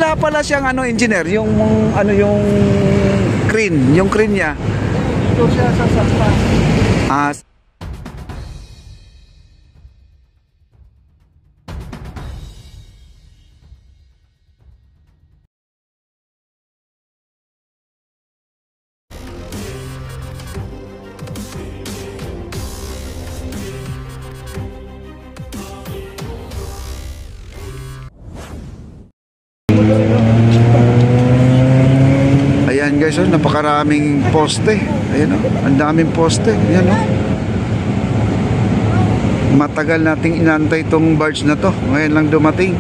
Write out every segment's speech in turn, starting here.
wala pala siyang ano, engineer, yung ano, yung crane niya. Ito siya sa sampa. Ah, ayan guys, oh, napakaraming poste. Ayan, oh, ang daming poste. Ayan, oh. Matagal nating inantay itong barge na to, ngayon lang dumating.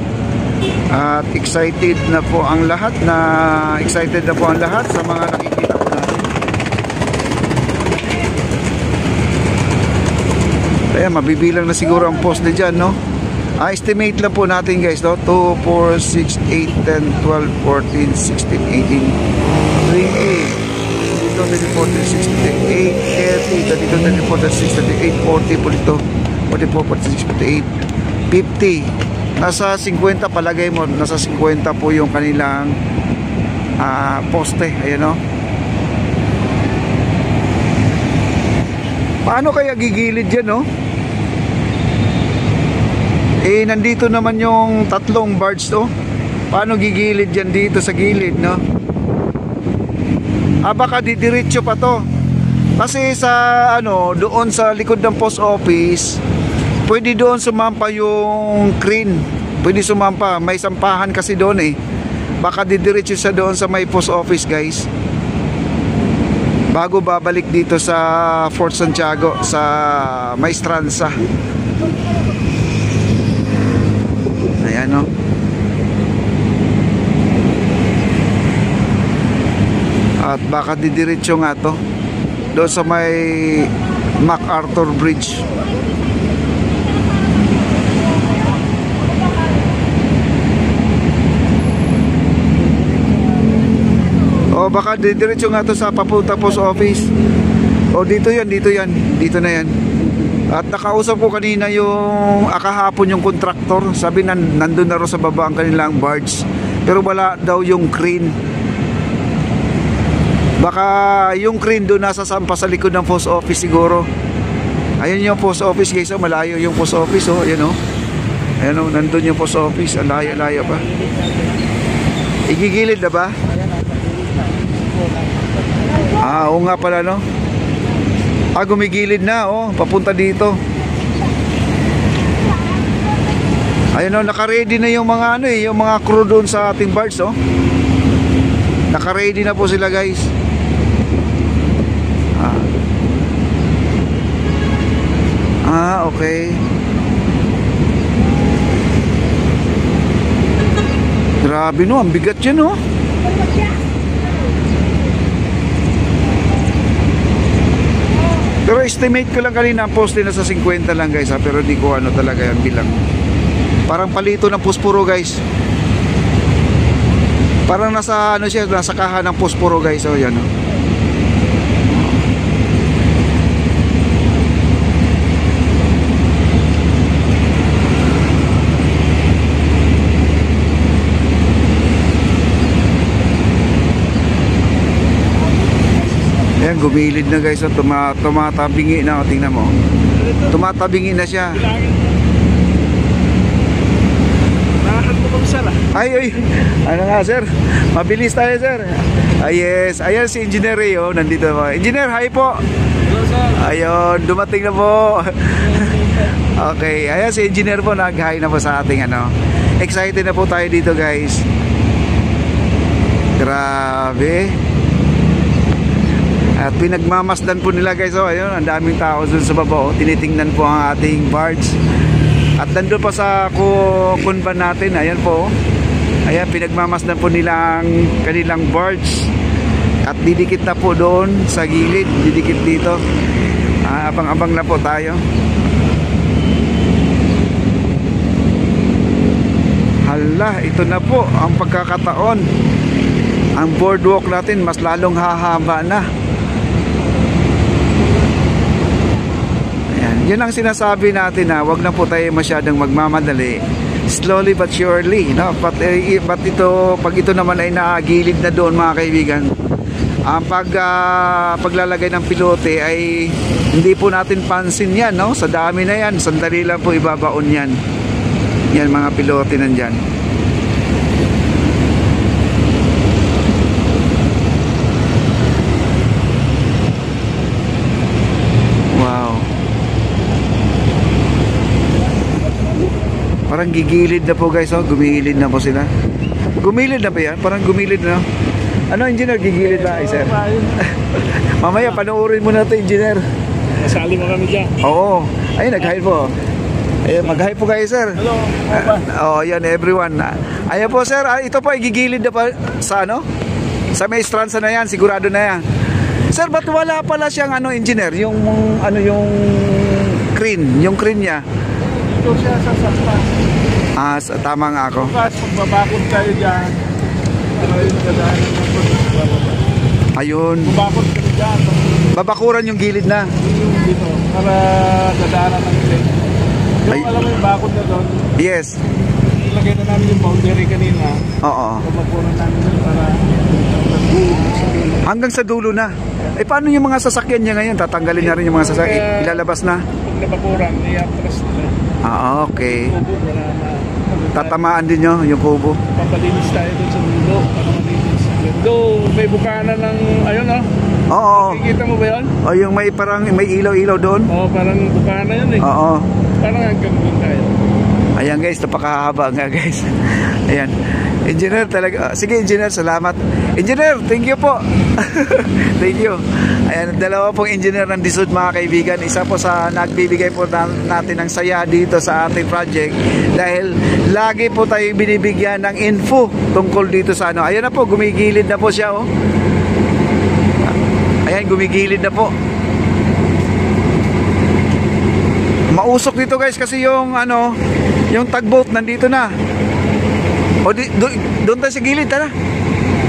At excited na po ang lahat sa mga nakikita po natin. Ayan, mabibilang na siguro ang poste dyan, no? Estimate lang po natin guys, no? 2, 4, 6, 8, 10, 12, 14, 16, 18, 28, dito 24, 26, 28, 30, dito 24, 26, 28, 40 po dito, 44, 46, 48, 50. Nasa 50, palagay mo, nasa 50 po yung kanilang poste. Ayan, no? Paano kaya gigilid yan, no? Nandito naman yung tatlong barge to. Paano gigilid yan dito sa gilid, no? Baka didiretso pa to. Kasi sa ano, doon sa likod ng post office, pwede doon sumampa yung crane. Pwede sumampa, may sampahan kasi doon eh. Baka didiretso siya doon sa may post office guys, bago babalik dito sa Fort Santiago, sa Maestranza. Ayan, no? At baka didiretso nga to doon sa may MacArthur Bridge. O baka didiretso nga to sa papunta post office. O dito yan, dito na yan. At nakausap ko kanina yung kahapon yung contractor, sabi nandun na rin sa baba ang kanilang barge, pero wala daw yung crane. Baka yung crane doon nasa sampa sa likod ng post office siguro. Ayun yung post office guys, oh, malayo yung post office, oh, ayun, oh. Ayun, oh, nandun yung post office, layo pa. Igigilid na ba? Oo nga pala, no? Gumigilid na, oh, papunta dito. Ayun, oh, naka-ready na yung mga ano eh, yung mga crew doon sa ating barge, oh. Naka-ready na po sila, guys. Okay. Grabe, no, ang bigat yan, no? Pero estimate ko lang kanina, ang poste na sa 50 lang guys, ha? Pero di ko ano talaga yan bilang. Parang palito ng posporo guys. Parang nasa ano siya, nasa kaha ng posporo guys. O yan, oh. Ayan, gumilid na guys, tumatabingi na, tingnan mo, tumatabingi na siya. Ay, ano nga sir, mabilis tayo sir. Yes, ayan si Engineer Ray, oh, nandito po. Engineer, hi po. Ayun, dumating na po. Okay, ayan si Engineer po, nag-hi na po sa ating ano. Excited na po tayo dito guys. Grabe. At pinagmamasdan po nila guys, oh, ayun, ang daming tao dun sa baba, oh. Tinitingnan po ang ating barge. At nandun pa sa kunban natin, ayan po, oh. Ayan, pinagmamasdan po nila ang kanilang barge. At didikit na po doon sa gilid, didikit dito. Abang-abang na po tayo. Hala, ito na po ang pagkakataon. Ang boardwalk natin mas lalong hahaba na. Yan ang sinasabi natin na wag na po tayo masyadong magmamadali slowly but surely, no? But ito, pag ito naman ay nagilid na doon, mga kaibigan, ang paglalagay ng pilote ay hindi po natin pansin yan, no? Sa dami na yan, sandali lang po ibabaon yan. Yan, mga pilote nandyan. Wow. Parang gigilid na po, guys, oh. Gumilid na po sila. Gumilid na ba yan? Parang gumilid na. Ano, engineer? Gigilid ba, sir? Mamaya, panoorin mo na ito, engineer. Masali mo kami dyan. Oo. Ayun, nag-hi po. Ayun, mag-hi po kayo, sir. Hello. Yan, everyone. Ayun po, sir. Ito po, gigilid na pa sa ano? Sa may stransa na yan, sigurado na yan. Sir, ba't wala pala siyang engineer? Yung crane. Yung crane niya. Ito siya sasaktan. Tama nga ako. Bukas, magbabakod tayo dyan. Para yung dadaanan ng pagbababa. Ayun. Babakod tayo dyan. Babakuran yung gilid na. Yung dito. Para dadaanan ng plane. Ay. Yung alam mo yung bakod na doon. Yes. Ilagay na namin yung boundary kanina. Oo. Babakuran namin doon para Hanggang sa dulo na. Paano yung mga sasakyan niya ngayon? Tatanggalin niya rin yung mga sasakyan. Ilalabas na. pag nabakuran, i-atras nila. Okay. Kubo, wala na. Tatamaan din nyo yung kubo. Papalinis tayo dun sa mundo para malinis. Though may bukana ng, ayun Oo. Nakikita mo ba yun? O yung may ilaw-ilaw doon? Oo, parang bukana yun eh. Oo. Parang hanggang doon tayo. Ayan guys, napakahaba nga guys. Ayan. Engineer talaga. Sige engineer, salamat. Engineer, thank you po. Thank you. Ayan, dalawa pong engineer ng DSUD, mga kaibigan. Isa po sa nagbibigay po natin ng saya dito sa ating project. Dahil lagi po tayo binibigyan ng info tungkol dito sa ano. Ayan na po, gumigilid na po siya oh. Ayan, gumigilid na po. Mausok dito guys kasi yung yung tugboat nandito na. O doon tayo sa gilid, tara.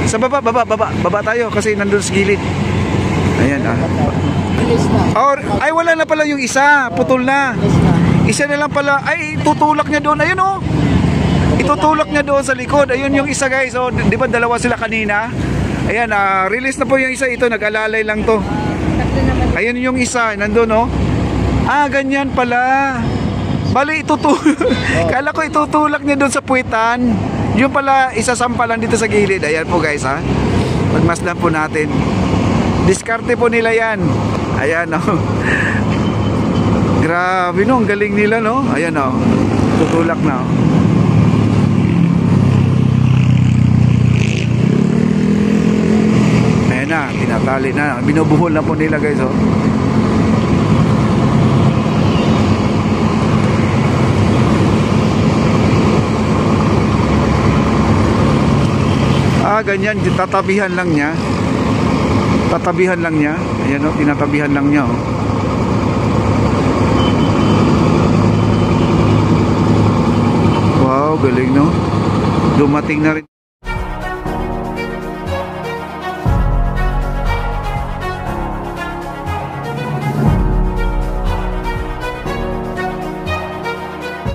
Sa baba tayo kasi nandun sa gilid. Ayan ay wala na pala yung isa, putol na. Isa na lang pala, ay tutulak niya doon, ayun oh. Itutulak niya doon sa likod. Ayun yung isa guys, oh, di ba dalawa sila kanina? Ayan, release na po yung isa, ito nag-alalay lang to. Ayun yung isa, nandun oh. Ganyan pala. Bali, kala ko itutulak niya doon sa puwitan. Yung pala, isasampalan dito sa gilid. Ayan po guys ha. Pagmasdan po natin. Diskarte po nila yan. Ayan oh. Grabe no, ang galing nila no. Ayan oh. Tutulak na oh. Ayan na, tinatali na. Binubuhol na po nila guys oh. Ganyan, tatabihan lang niya. Tatabihan lang niya. Ayan o, tinatabihan lang niya o. Wow, galing no. Dumating na rin.